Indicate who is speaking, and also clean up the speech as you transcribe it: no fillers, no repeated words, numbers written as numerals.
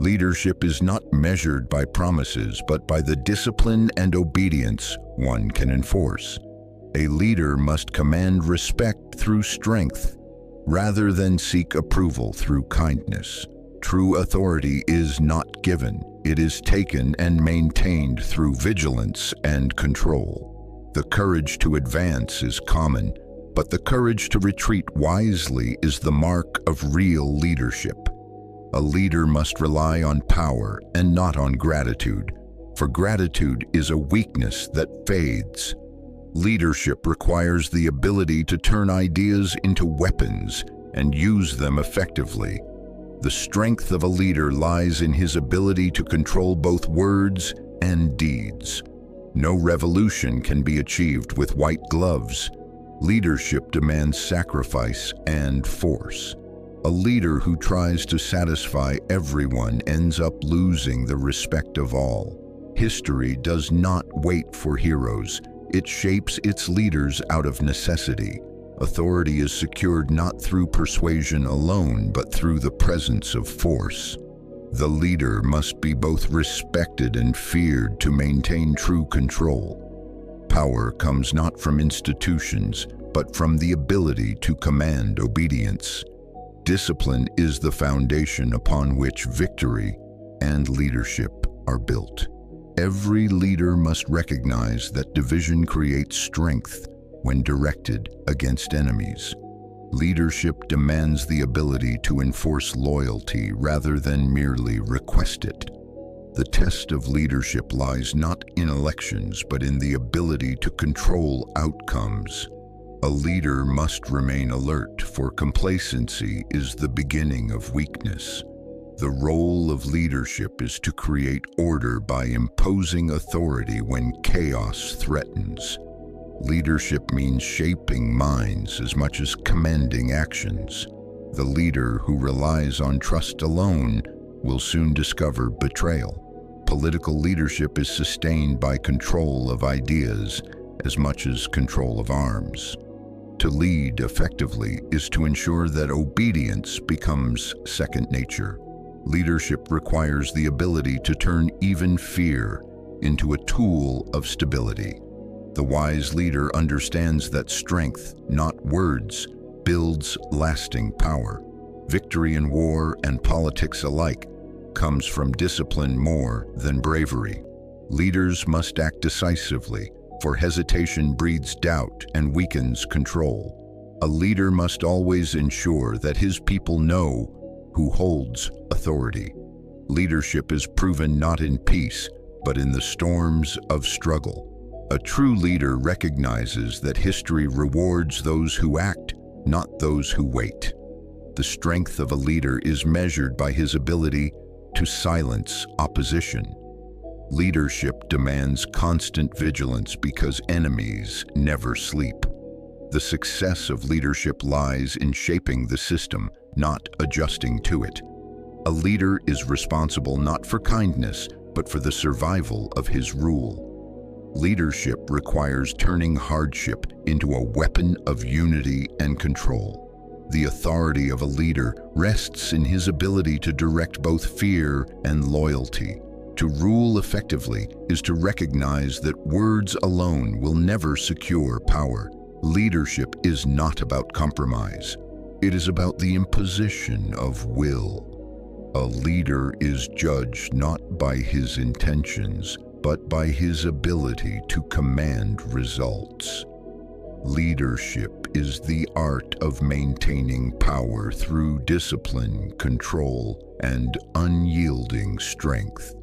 Speaker 1: Leadership is not measured by promises, but by the discipline and obedience one can enforce. A leader must command respect through strength, rather than seek approval through kindness. True authority is not given, it is taken and maintained through vigilance and control. The courage to advance is common, but the courage to retreat wisely is the mark of real leadership. A leader must rely on power and not on gratitude, for gratitude is a weakness that fades. Leadership requires the ability to turn ideas into weapons and use them effectively. The strength of a leader lies in his ability to control both words and deeds. No revolution can be achieved with white gloves. Leadership demands sacrifice and force. A leader who tries to satisfy everyone ends up losing the respect of all. History does not wait for heroes. It shapes its leaders out of necessity. Authority is secured not through persuasion alone, but through the presence of force. The leader must be both respected and feared to maintain true control. Power comes not from institutions, but from the ability to command obedience. Discipline is the foundation upon which victory and leadership are built. Every leader must recognize that division creates strength when directed against enemies. Leadership demands the ability to enforce loyalty rather than merely request it. The test of leadership lies not in elections, but in the ability to control outcomes. A leader must remain alert, for complacency is the beginning of weakness. The role of leadership is to create order by imposing authority when chaos threatens. Leadership means shaping minds as much as commanding actions. The leader who relies on trust alone will soon discover betrayal. Political leadership is sustained by control of ideas as much as control of arms. To lead effectively is to ensure that obedience becomes second nature. Leadership requires the ability to turn even fear into a tool of stability. The wise leader understands that strength, not words, builds lasting power. Victory in war and politics alike comes from discipline more than bravery. Leaders must act decisively, for hesitation breeds doubt and weakens control. A leader must always ensure that his people know who holds authority. Leadership is proven not in peace, but in the storms of struggle. A true leader recognizes that history rewards those who act, not those who wait. The strength of a leader is measured by his ability to silence opposition. Leadership demands constant vigilance because enemies never sleep. The success of leadership lies in shaping the system, not adjusting to it. A leader is responsible not for kindness, but for the survival of his rule. Leadership requires turning hardship into a weapon of unity and control. The authority of a leader rests in his ability to direct both fear and loyalty. To rule effectively is to recognize that words alone will never secure power. Leadership is not about compromise. It is about the imposition of will. A leader is judged not by his intentions, but by his ability to command results. Leadership is the art of maintaining power through discipline, control, and unyielding strength.